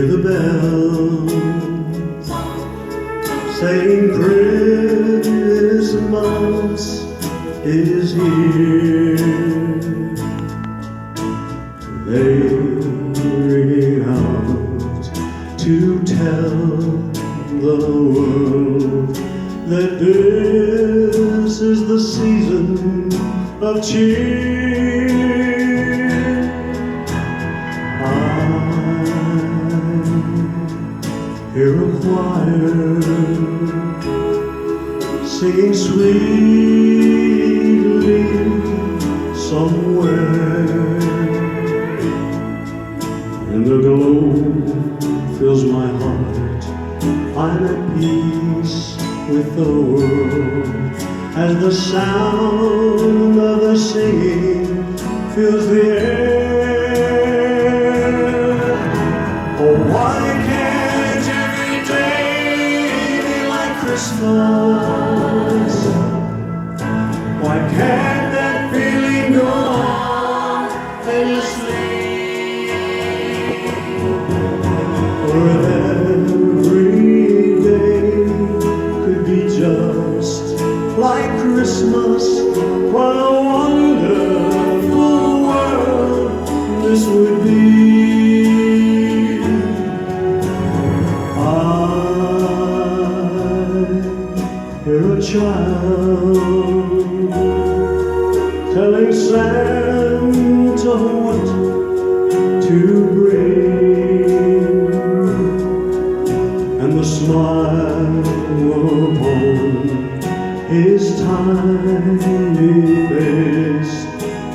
hear the bells saying Christmas is here. They ring out to tell the world that this is the season of cheer. I hear a choir singing sweetly somewhere, and the glow fills my heart. I'm at peace with the world as the sound of the singing fills the air. Oh, why can't every day be like Christmas? Why can't that feeling go on endlessly? For every day could be just like Christmas. What a wonderful world this would be. I hear a child telling Santa what to bring, and the smile upon his tiny face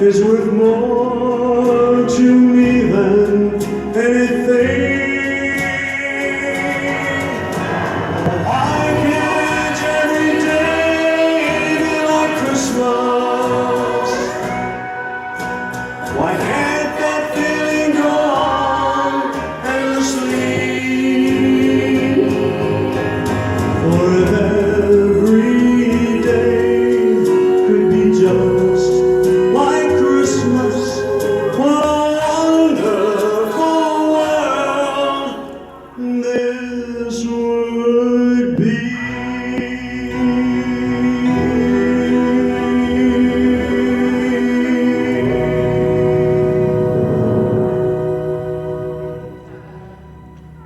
is worth more to me than anything. Why can't every day be like Christmas? Why can't that feeling go on endlessly? For every day could be just like Christmas. What a wonderful world this would be.